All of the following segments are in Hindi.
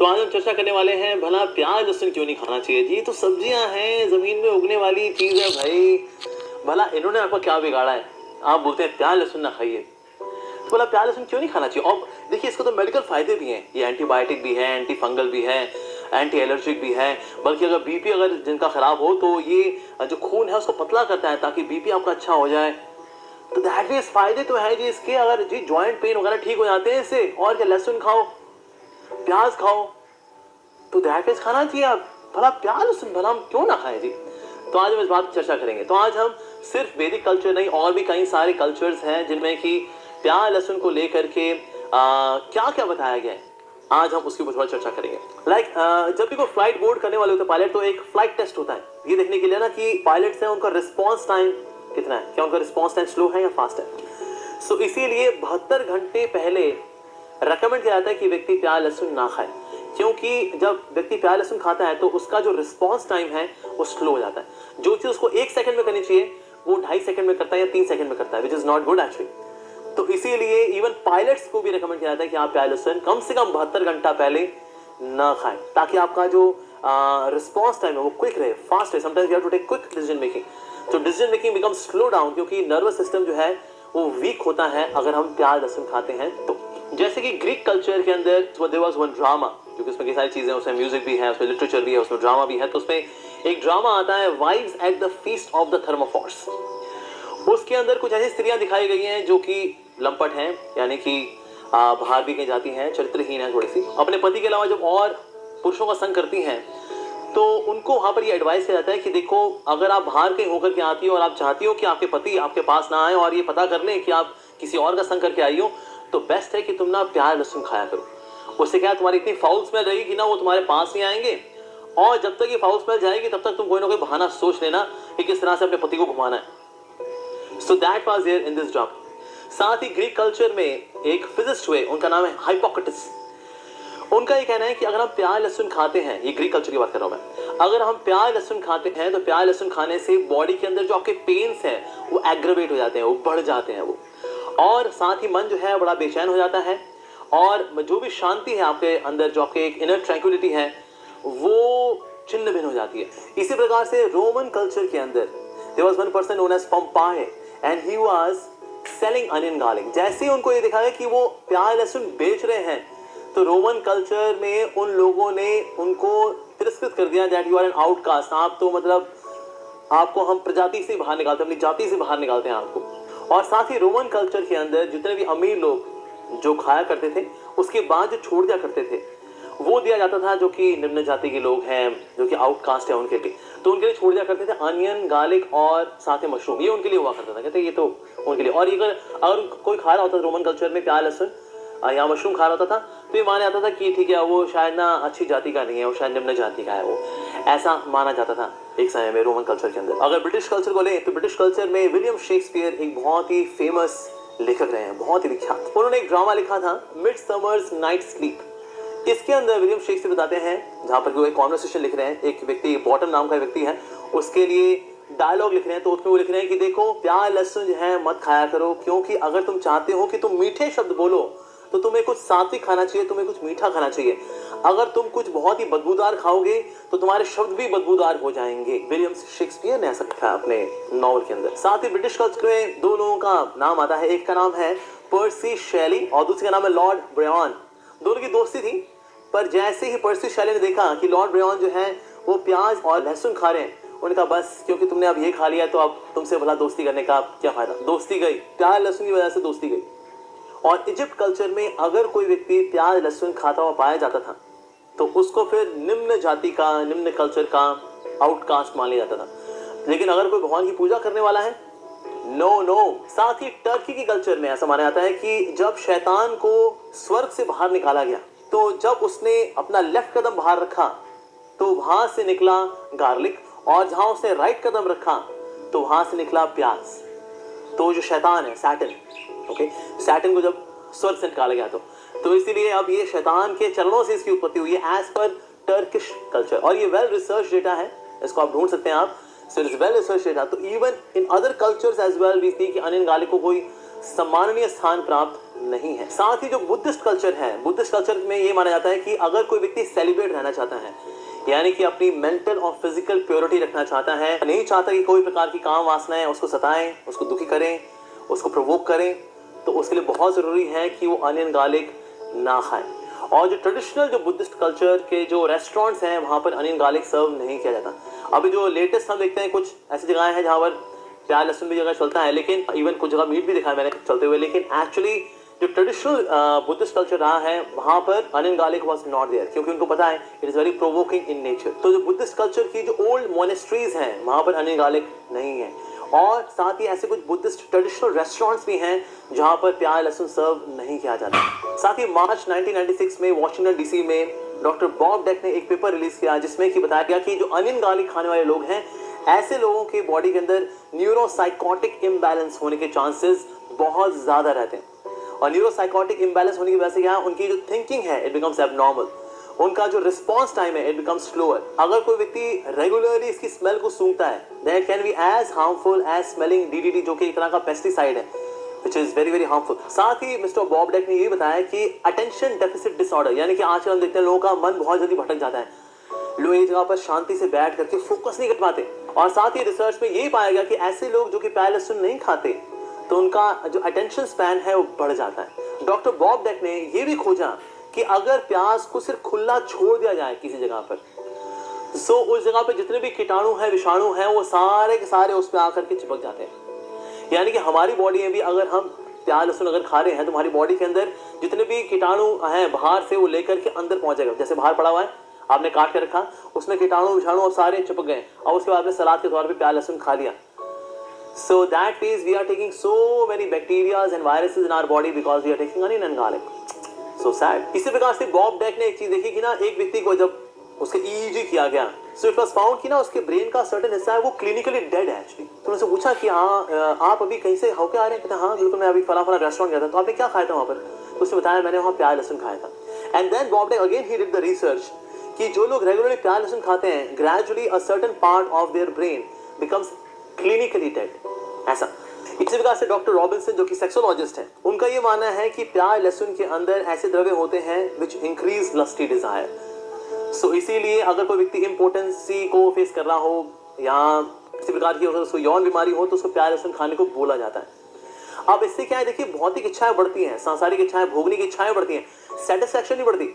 तो आज हम चर्चा करने वाले हैं भला प्याज लहसुन क्यों नहीं खाना चाहिए जी। तो सब्जियां हैं, जमीन में उगने वाली चीज है भाई, भला इन्होंने आपको क्या बिगाड़ा है? आप बोलते हैं प्याज लहसुन ना खाइए, तो भला प्याज लहसुन क्यों नहीं खाना चाहिए? और देखिए इसको तो मेडिकल फायदे भी हैं, ये एंटीबायोटिक भी है, एंटी फंगल भी है, एंटी एलर्जिक भी है। बल्कि अगर बीपी अगर जिनका खराब हो तो ये जो खून है उसको पतला करता है ताकि बीपी आपका अच्छा हो जाए। तो दैट मींस फायदे तो है जी इसके। अगर जी जॉइंट पेन वगैरह ठीक हो जाते हैं इससे, और क्या, लहसुन खाओ, प्याज खाओ, तो दैट मींस खाना चाहिए। आप भला प्याज लहसुन भला हम क्यों ना खाएं जी? तो आज हम इस बात पर चर्चा करेंगे। तो आज हम सिर्फ वैदिक कल्चर नहीं, और भी कई सारे कल्चर्स हैं जिनमें कि प्याज लहसुन को लेकर के क्या क्या बताया गया है, आज हम उसके ऊपर थोड़ा चर्चा करेंगे। जब भी कोई फ्लाइट बोर्ड करने वाले होते हैं पायलट, तो एक फ्लाइट टेस्ट होता है ये देखने के लिए ना कि पायलट्स हैं उनका रिस्पॉन्स टाइम कितना है, क्या उनका रिस्पॉन्स टाइम स्लो है या फास्ट है। सो इसीलिए 72 घंटे पहले रेकमेंड किया जाता है कि व्यक्ति प्याज लहसुन ना खाए, क्योंकि जब व्यक्ति प्याज लहसुन खाता है तो उसका जो रिस्पॉन्स टाइम है वो स्लो हो जाता है। जो चीज उसको 1 सेकंड में करनी चाहिए वो 2.5 सेकंड में करता है या 3 सेकंड में करता है, which is not good actually. तो इसीलिए इवन पायलट्स को भी रिकमेंड किया जाता है कि आप प्याज लहसुन कम से कम 72 घंटा पहले ना खाएं, ताकि आपका जो रिस्पॉन्स टाइम है वो क्विक रहे, फास्ट रहे। Sometimes you have to take quick decision making, तो decision making become slow down, क्योंकि नर्वस सिस्टम जो है वो वीक होता है अगर हम प्याज लहसुन खाते हैं तो। जैसे कि ग्रीक कल्चर के अंदर देयर वाज वन ड्रामा, क्योंकि उसमें कई सारी चीजें, उसमें म्यूजिक भी है, उसमें लिटरेचर भी है, उसमें ड्रामा भी है। तो उसमें एक ड्रामा आता है wives at the feast of the Thesmophoria. उसके अंदर कुछ ऐसी स्त्रियां दिखाई गई हैं जो कि लंपट हैं, यानी कि बाहर भी कहीं जाती हैं, चरित्रहीन है थोड़ी सी, अपने पति के अलावा जब और पुरुषों का संग करती हैं तो उनको वहां पर ये एडवाइस किया जाता है कि देखो, अगर आप बाहर कहीं होकर के आती हो और आप चाहती हो कि आपके पति आपके पास ना आए और ये पता कर लें कि आप किसी और का संग करके आई हो, तो बेस्ट है कि तुम ना प्याज लहसुन खाया करो। उससे क्या, तुम्हारी इतनी फाउल स्मेल रहेगी कि ना वो तुम्हारे पास नहीं आएंगे, और जब तक ये फाउल स्मेल जाएगी तब तक तुम कोई ना कोई बहाना सोच लेना कि किस तरह से अपने पति को घुमाना है। So that was there in this drama. साथ ही ग्रीक कल्चर में एक फिजिस्ट हुए, उनका नाम है हिप्पोक्रेटिस। उनका ये कहना है कि अगर हम प्याज लहसुन खाते हैं, ये ग्रीक कल्चर की बात कर रहा हूं मैं, अगर हम प्याज लहसुन खाते हैं तो प्याज लहसुन खाने से बॉडी के अंदर जो आपके पेन्स हैं वो एग्रेवेट हो जाते हैं, वो बढ़ जाते हैं वो, और साथ ही मन जो है बड़ा बेचैन हो जाता है, और जो भी शांति है आपके अंदर, जो आपके एक इनर ट्रैंक्विलिटी है, वो छिन्न भिन्न हो जाती है। इसी प्रकार से रोमन कल्चर के अंदर there was one person known as Pompeii and he was selling onion garlic. जैसे ही उनको ये दिखा कि वो प्याज लहसुन बेच रहे हैं तो रोमन कल्चर में उन लोगों ने उनको तिरस्कृत कर दिया, that you are an outcast, आप तो मतलब आपको हम प्रजाति से बाहर निकालते हैं, अपनी जाति से बाहर निकालते हैं आपको। और साथ ही रोमन कल्चर के अंदर जितने भी अमीर लोग जो खाया करते थे उसके बाद जो छोड़ दिया करते थे वो दिया जाता था जो कि निम्न जाति के लोग हैं, जो कि आउटकास्ट है उनके लिए, तो उनके लिए छोड़ दिया करते थे अनियन, गार्लिक और साथ में मशरूम, ये उनके लिए हुआ करता था। कहते ये तो उनके लिए। और ये अगर कोई खा रहा होता था रोमन कल्चर में प्याज लहसुन या मशरूम खा रहा होता था तो ये माना जाता था कि ठीक है वो शायद ना अच्छी जाति का नहीं है, वो शायद निम्न जाति का है, वो ऐसा माना जाता था एक समय में रोमन कल्चर के अंदर। अगर ब्रिटिश कल्चर को लें तो ब्रिटिश कल्चर में विलियम शेक्सपियर एक बहुत ही फेमस लेखक रहे हैं, बहुत ही विख्यात। उन्होंने एक ड्रामा लिखा था मिडसमर्स नाइट स्लीप। इसके अंदर विलियम शेक्सपियर बताते हैं, जहाँ पर वो एक कॉन्वर्सेशन लिख रहे हैं, एक व्यक्ति बॉटम नाम का व्यक्ति है, उसके लिए डायलॉग लिख रहे हैं, तो उसमें वो लिख रहे हैं कि देखो प्याज लहसुन जो है मत खाया करो, क्योंकि अगर तुम चाहते हो कि तुम मीठे शब्द बोलो तो तुम्हें कुछ सात्विक खाना चाहिए, तुम्हें कुछ मीठा खाना चाहिए। अगर तुम कुछ बहुत ही बदबूदार खाओगे तो तुम्हारे शब्द भी बदबूदार हो जाएंगे। विलियम शेक्सपियर ने ऐसा लिखा अपने नॉवल के अंदर। साथ ही ब्रिटिश कल्चर में 2 लोगों का नाम आता है, एक का नाम है पर्सी शेली और दूसरे का नाम है लॉर्ड ब्रायन। दोनों की दोस्ती थी, पर जैसे ही पर्सी शेली ने देखा कि लॉर्ड ब्रायन जो है वो प्याज और लहसुन खा रहे हैं, उन्होंने कहा बस क्योंकि तुमने अब ये खा लिया तो अब तुमसे भला दोस्ती करने का क्या फायदा। दोस्ती गई, प्याज लहसुन की वजह से दोस्ती गई। और इजिप्ट कल्चर में अगर कोई व्यक्ति प्याज लहसुन खाता हुआ पाया जाता था तो उसको फिर निम्न जाति का, निम्न कल्चर का आउटकास्ट मान लिया जाता था। लेकिन अगर कोई भगवान की पूजा करने वाला है, नो। साथ ही टर्की की कल्चर में ऐसा माना जाता है कि जब शैतान को स्वर्ग से बाहर निकाला गया तो जब उसने अपना लेफ्ट कदम बाहर रखा तो वहां से निकला गार्लिक, और जहां उसने राइट कदम रखा तो वहां से निकला प्याज। तो जो शैतान है, सैटन, ओके, सैटन को जब स्वर्ग से निकाला गया तो इसीलिए अब ये शैतान के चरणों से इसकी उत्पत्ति हुई है एज पर टर्किश कल्चर। और ये वेल रिसर्च डेटा है, इसको आप ढूंढ सकते हैं आप, so it's well research data. तो even in other cultures as well we see कि अनियन गार्लिक को कोई सम्माननीय स्थान प्राप्त नहीं है। साथ ही जो बुद्धिस्ट कल्चर है, बुद्धिस्ट कल्चर में ये माना जाता है कि अगर कोई व्यक्ति सेलिब्रेट रहना चाहता है, यानी कि अपनी मेंटल और फिजिकल प्योरिटी रखना चाहता है, नहीं चाहता कि कोई प्रकार की काम वासनाएं उसको सताएं, उसको दुखी करें, उसको प्रोवोक करें, तो उसके लिए बहुत जरूरी है कि वो अनियन गार्लिक ना खाएं। और जो ट्रेडिशनल जो बुद्धिस्ट कल्चर के जो रेस्टोरेंट्स हैं वहां पर अनियन गार्लिक सर्व नहीं किया जाता। अभी जो लेटेस्ट हम देखते हैं कुछ ऐसी जगह हैं जहां पर प्याज लहसुन भी जगह चलता है, लेकिन इवन कुछ जगह मीट भी दिखा है मैंने चलते हुए, लेकिन एक्चुअली जो ट्रेडिशनल बुद्धिस्ट कल्चर रहा है वहां पर onion garlic was not there, क्योंकि उनको पता है it is very provoking in nature. तो जो बुद्धिस्ट कल्चर की जो ओल्ड मोनेस्ट्रीज हैं वहां पर अनियन गार्लिक नहीं है। और साथ ही ऐसे कुछ बुद्धिस्ट ट्रेडिशनल रेस्टोरेंट्स भी हैं जहां पर प्याज लहसुन सर्व नहीं किया जाता। साथ ही मार्च 1996 में वॉशिंगटन डीसी में डॉक्टर बॉब डेक ने एक पेपर रिलीज किया जिसमें कि बताया गया कि जो अनियन गार्लिक खाने वाले लोग हैं, ऐसे लोगों के बॉडी के अंदर न्यूरोसाइकोटिक इम्बैलेंस होने के चांसेस बहुत ज्यादा रहते हैं। और न्यूरोसाइकोटिक इम्बैलेंस होने की वजह से क्या, उनकी जो थिंकिंग है इट बिकम्स एबनॉर्मल, उनका जो रिस्पॉन्स टाइम है इट बिकम्स स्लोअर। अगर कोई व्यक्ति रेगुलरली इसकी स्मेल को सूंघता है, that can be as harmful as smelling DDT, जो कि एक तरह का पेस्टिसाइड है, which is very very harmful। साथ ही मिस्टर बॉब डेक ने ये बताया कि अटेंशन डेफिसिट डिसऑर्डर, यानी कि आजकल हम देखते हैं लोगों का मन बहुत जल्दी भटक जाता है, लोग एक जगह पर शांति से बैठ करके फोकस नहीं कर पाते। और साथ ही रिसर्च में यही पाया गया कि ऐसे लोग जो कि प्याज लहसुन नहीं खाते तो उनका जो अटेंशन स्पैन है वो बढ़ जाता है। डॉक्टर बॉब डेक ने ये भी खोजा कि अगर प्याज को सिर्फ खुला छोड़ दिया जाए किसी जगह पर, तो उस जगह पर जितने भी कीटाणु हैं, विषाणु हैं, वो सारे के सारे उस पर आकर के चिपक जाते हैं। यानी कि हमारी बॉडी में भी अगर हम प्याज लहसुन अगर खा रहे हैं तो हमारी बॉडी के अंदर जितने भी कीटाणु हैं बाहर से वो लेकर के अंदर पहुंचेगा। जैसे बाहर पड़ा हुआ है, आपने काट के रखा, उसमें कीटाणु विषाणु और सारे चिपक गए, और उसके बाद में सलाद के तौर पे प्याज लहसुन खा लिया। So that means we are taking so many bacteria and viruses in our body because we are taking onion and garlic. So sad. इसी प्रकार से बॉब डेक ने एक चीज देखी कि ना, एक व्यक्ति को जब उसके EEG किया गया, so it was found कि ना उसके ब्रेन का सर्टेन हिस्सा है वो क्लिनिकली डेड है एक्चुअली। तो उनसे पूछा कि हाँ आप अभी कहीं से होके आ रहे हैं? कहते हाँ बिल्कुल, मैं अभी फला फला रेस्टोरेंट गया था। तो आपने क्या खाया था वहाँ पर? तो उसने बताया मैंने वहाँ प्याज लहसुन खाया था। And then Bob Deck again he did the research कि जो लोग रेगुलरली प्याज लहसुन खाते हैं, gradually a certain part of their brain becomes clinically dead. ऐसा इसी प्रकार से डॉक्टर रॉबिन्सन जो कि सेक्सोलॉजिस्ट हैं, उनका ये मानना है कि प्याज लहसुन के अंदर ऐसे द्रव्य होते हैं विच इंक्रीज लस्टी डिजायर। सो इसीलिए अगर कोई व्यक्ति इम्पोर्टेंसी को फेस कर रहा हो या किसी प्रकार की अगर उसको यौन बीमारी हो तो उसको प्याज लहसुन खाने को बोला जाता है। अब इससे क्या है, देखिए भौतिक इच्छाएं बढ़ती हैं, सांसारिक इच्छाएं, भोगने की इच्छाएं बढ़ती हैं, सेटिस्फैक्शन नहीं बढ़ती।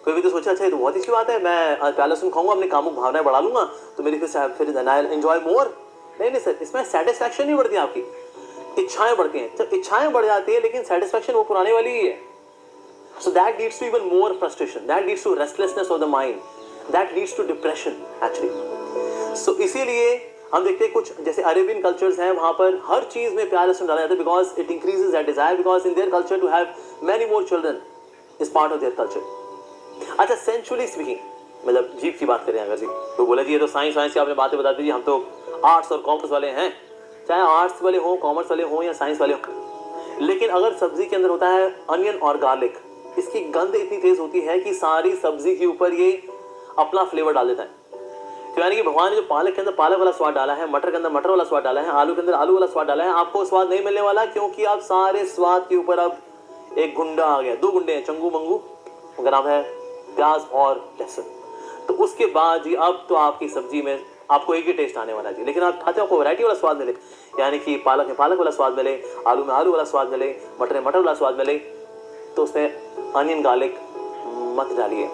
कोई भी तो सोचा अच्छा ये तो बहुत अच्छी बात है, मैं प्याज लहसुन खाऊंगा, अपनी कामुक भावनाएं बढ़ा लूंगा तो मेरी फिर एंजॉय मोर। नहीं सर, इसमें सेटिस्फैक्शन नहीं बढ़ती, आपकी इच्छाएं बढ़ती हैं। जब इच्छाएं बढ़ जाती है लेकिन सेटिस्फैक्शन वो पुराने वाली ही है, so that leads to even more frustration, that leads to restlessness of the mind, that leads to depression actually। so इसीलिए हम देखते हैं कुछ जैसे अरेबियन कल्चर्स हैं, वहां पर हर चीज में प्याज लहसुन डाला जाता है because it increases that desire, because in their culture to have many more children is part of their culture. अच्छा, सेंचुअली स्पीकिंग, मतलब जीव की बात करें अगर जी, तो बोला जी ये तो साइंस की आपने बातें बता दी, हम तो आर्ट्स और कॉमर्स वाले हैं, चाहे आर्ट्स वाले हो, कॉमर्स वाले हो या साइंस वाले हो, लेकिन अगर सब्जी के अंदर होता है अनियन और गार्लिक, इसकी गंध इतनी तेज होती है कि सारी सब्जी के ऊपर ये अपना फ्लेवर डाल देता है। तो यानी कि भगवान ने जो पालक के अंदर पालक वाला स्वाद डाला है, मटर के अंदर मटर वाला स्वाद डाला है, आलू के अंदर आलू वाला स्वाद डाला है, आपको स्वाद नहीं मिलने वाला, क्योंकि आप सारे स्वाद के ऊपर अब एक गुंडा आ गया, दो गुंडे हैं, चंगू मंगू, उनका नाम है प्याज और लहसुन। तो उसके बाद जी अब तो आपकी सब्जी में आपको एक ही टेस्ट आने वाला जी, लेकिन आप खाते हो आपको वैरायटी वाला स्वाद मिले, यानी कि पालक में पालक वाला स्वाद मिले, आलू में आलू वाला स्वाद मिले, मटर में मटर वाला स्वाद मिले, तो उसमें अनियन गार्लिक मत डालिए।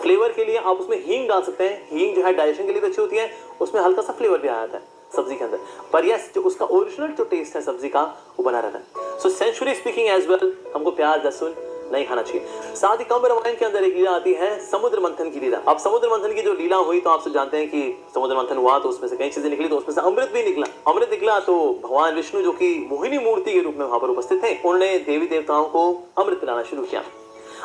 फ्लेवर के लिए आप उसमें हींग डाल सकते हैं, हींग जो है डाइजेशन के लिए भी अच्छी होती है, उसमें हल्का सा फ्लेवर भी आ जाता है सब्जी के अंदर, पर यस जो उसका ओरिजिनल जो टेस्ट है सब्जी का वो बना रहता है। सो सेंचुरी स्पीकिंग एज वेल, हमको प्याज लहसुन नहीं खाना चाहिए। साथ ही कम रामायण के अंदर एक लीला आती है, समुद्र मंथन की लीला। अब समुद्र मंथन की जो लीला हुई तो आप सब जानते हैं कि समुद्र मंथन हुआ तो उसमें से कई चीजें निकली, तो उसमें से अमृत भी निकला। अमृत निकला तो भगवान विष्णु जो कि मोहिनी मूर्ति के रूप में वहां पर उपस्थित थे, उन्होंने देवी देवताओं को अमृत पिलाना शुरू किया।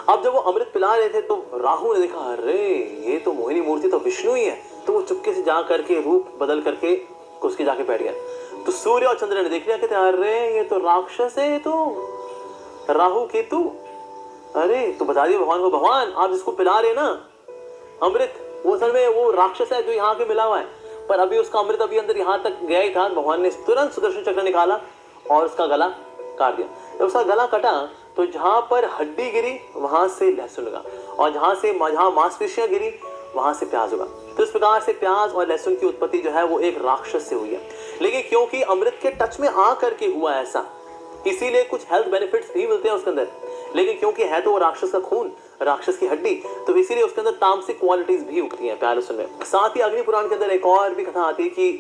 अब जब वो अमृत पिला रहे थे तो राहु ने देखा अरे ये तो मोहिनी मूर्ति तो विष्णु ही है, तो वो चुपके से जा करके रूप बदल करके उसके जाके बैठ गया। तो सूर्य और चंद्र ने देख लिया, कहते अरे ये तो राक्षस है, ये तो राहु केतु, अरे तो बता दिए भगवान को, भगवान आप जिसको पिला रहे ना अमृत, वो असल में वो राक्षस है जो यहाँ के मिला हुआ है, पर अभी उसका अमृत अभी अंदर यहाँ तक गया ही था। भगवान ने तुरंत सुदर्शन चक्र निकाला और उसका गला काट दिया। जब उसका गला कटा तो जहां पर हड्डी गिरी वहां से लहसुन होगा, और जहां मांसपेशियां गिरी वहां से प्याज होगा। तो इस प्रकार से प्याज और लहसुन की उत्पत्ति जो है वो एक राक्षस से हुई है, लेकिन क्योंकि अमृत के टच में आ करके हुआ ऐसा, इसीलिए कुछ हेल्थ बेनिफिट्स भी मिलते हैं उसके अंदर। लेकिन क्योंकि है तो वो राक्षस का खून, राक्षस की हड्डी, तो इसीलिए उसके अंदर तामसिक क्वालिटीज भी उगती हैं प्याज लहसुन में। साथ ही अग्नि पुराण के अंदर एक और भी कथा आती है कि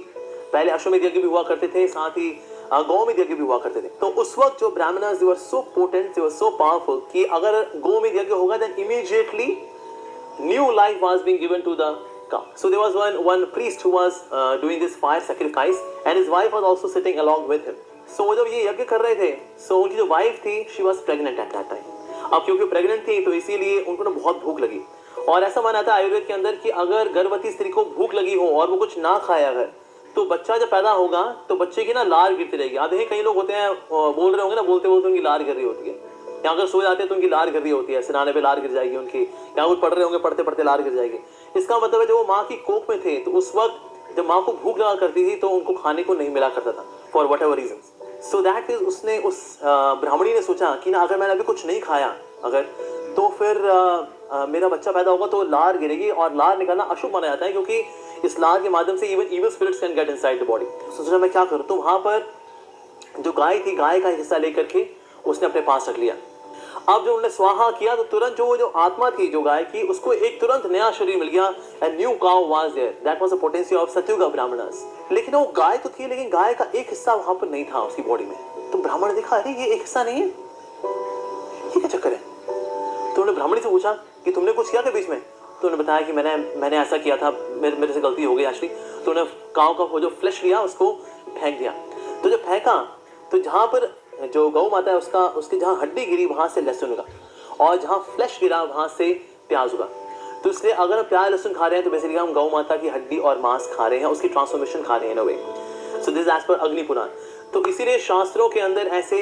पहले अश्वमेध यज्ञ भी हुआ करते थे, साथ ही गौमेध यज्ञ भी हुआ करते थे। तो उस वक्त जो ब्राह्मणर्स दे वर सो पोटेंट, दे वर सो पावरफुल कि अगर गौमेध यज्ञ होगा then immediately new life was being given to the cow. So there was one priest who was doing this fire sacrifice and his wife was also sitting along with him. So वो जब ये यज्ञ कर रहे थे, so उनकी जो वाइफ थी she was pregnant at that time. अब क्योंकि प्रेग्नेंट थी तो इसीलिए उनको ना बहुत भूख लगी, और ऐसा माना था आयुर्वेद के अंदर कि अगर गर्भवती स्त्री को भूख लगी हो और वो कुछ ना खाए अगर, तो बच्चा जब पैदा होगा तो बच्चे की ना लार गिरती रहेगी। आप देखिए कई लोग होते हैं बोल रहे होंगे ना, बोलते बोलते उनकी लार गिर रही होती है, या अगर सो जाते हैं तो उनकी लार गिर रही होती है, सिराने पे लार गिर जाएगी उनकी, या वो पढ़ रहे होंगे पढ़ते पढ़ते लार गिर जाएगी। इसका मतलब है जब वो माँ की कोख में थे तो उस वक्त जब माँ को भूख लगा करती थी तो उनको खाने को नहीं मिला करता था for whatever reason. So that is उसने उस ब्राह्मणी ने सोचा कि ना अगर मैंने अभी कुछ नहीं खाया अगर, तो फिर मेरा बच्चा पैदा होगा तो लार गिरेगी, और लार निकालना अशुभ माना जाता है क्योंकि इस लार के माध्यम से even evil spirits can get inside the body. सोचा मैं क्या करूं, तो वहां पर जो गाय थी, गाय का हिस्सा लेकर के उसने अपने पास रख लिया। अब जो उन्होंने स्वाहा किया तो तुरंत जो आत्मा थी जो गाय की, उसको एक तुरंत नया शरीर मिल गया, and new cow was there, that was the potential of Satyuga ब्राह्मणर्स। लेकिन वो गाय तो थी, लेकिन गाय का एक हिस्सा वहां पर नहीं था उसकी बॉडी में। तो ब्राह्मण ने देखा, अरे ये एक हिस्सा नहीं है, ये क्या चक्कर है? तो उन्होंने ब्राह्मणी से पूछा कि तुमने कुछ किया था बीच में? तो उन्होंने बताया कि मैंने ऐसा किया था, मेरे से गलती हो गई एक्चुअली। तो उन्होंने काऊ का वो जो फ्लैश लिया उसको फेंक दिया। तो जब फेंका तो जहां पर जो गौ माता है उसकी जहां हड्डी गिरी वहां से लहसुन होगा, और जहां फ्लैश गिरा वहां से प्याज होगा। तो इसलिए अगर हम प्याज लहसुन खा रहे हैं तो बेसिकली हम गौ माता की हड्डी और मांस खा रहे हैं, उसकी ट्रांसफॉर्मेशन खा रहे हैं इन अ वे। सो दिस एज पर अग्नि पुराण। तो इसीलिए शास्त्रों के अंदर ऐसे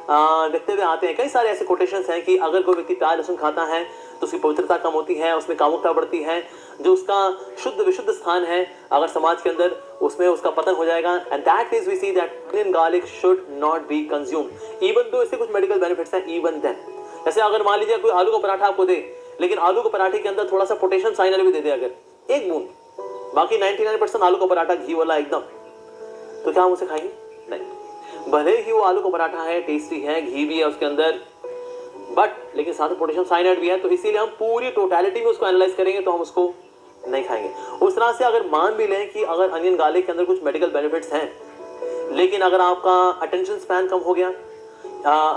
लिखते हुए आते हैं, कई सारे ऐसे कोटेशंस हैं कि अगर कोई व्यक्ति प्याज लहसुन खाता है तो उसकी पवित्रता कम होती है, उसमें कामुकता बढ़ती है, जो उसका शुद्ध विशुद्ध स्थान है अगर समाज के अंदर उसमें उसका पतन हो जाएगा। And that is we see that onion garlic should not be consumed even though इससे कुछ मेडिकल बेनिफिट्स हैं even then। जैसे अगर मान लीजिए कोई आलू का पराठा आपको दे, लेकिन आलू के पराठे के अंदर थोड़ा सा पोटेशियम साइनर भी दे दे अगर एक बूंद, बाकी 99% आलू का पराठा घी वाला एकदम, तो क्या हम उसे खाएंगे? नहीं। भले ही वो आलू का पराठा है, टेस्टी है, घी भी है उसके अंदर, बट लेकिन साथ में पोटेशियम साइनाइड भी है, तो इसीलिए हम पूरी टोटलिटी में उसको एनालाइज करेंगे तो हम उसको नहीं खाएंगे। उस तरह से अगर मान भी लें कि अगर अनियन गार्लिक के अंदर कुछ मेडिकल बेनिफिट्स हैं, लेकिन अगर आपका अटेंशन स्पैन कम हो गया,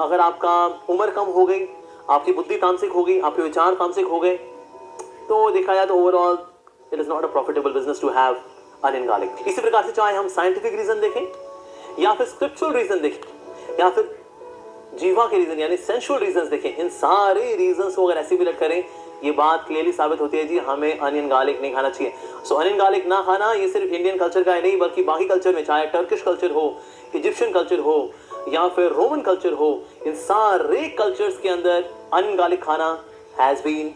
अगर आपका उम्र कम हो गई, आपकी बुद्धि तामसिक हो गई, आपके विचार तामसिक हो गए, तो देखा जाए तो overall it is not a profitable business to have onion garlic. इसी प्रकार से चाहे हम साइंटिफिक रीजन देखें या फिर स्क्रिप्चुअल रीजन देखें या फिर जीवा के रीजन यानी सेंसुअल रीजंस देखें, इन सारे रीजंस को अगर एसिमुलेट करें, ये बात क्लियरली साबित होती है जी हमें अनियन गार्लिक नहीं खाना चाहिए। सो अनियन गार्लिक ना खाना ये सिर्फ इंडियन कल्चर का ही नहीं बल्कि बाकी कल्चर में, चाहे टर्किश कल्चर हो, इजिप्शियन कल्चर हो या फिर रोमन कल्चर हो, इन सारे कल्चर्स के अंदर अनियन गार्लिक खाना हैज बीन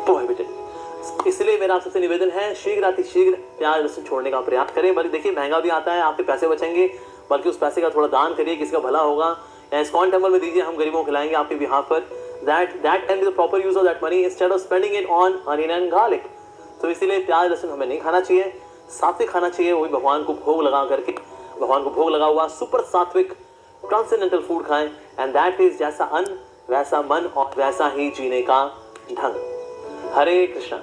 प्रोहिबिटेड। इसलिए मेरा सबसे निवेदन है शीघ्र अतिशीघ्र प्याज लहसुन छोड़ने का प्रयास करें। बल्कि देखिए महंगा भी आता है, आपके पैसे बचेंगे, बल्कि उस पैसे का थोड़ा दान करिए, किसका भला होगा, या इस्कॉन टेम्पल में दीजिए, हम गरीबों को खिलाएंगे आपके बिहाफ पर। that can be the proper use of that money instead of spending it on onion and garlic। तो इसीलिए प्याज लहसुन हमें नहीं खाना चाहिए, सात्विक खाना चाहिए, वही भगवान को भोग लगा करके, भगवान को भोग लगा हुआ सुपर सात्विक ट्रांसेंडेंटल फूड खाएं, एंड दैट इज जैसा अन्न वैसा मन और वैसा ही जीने का ढंग। हरे कृष्णा।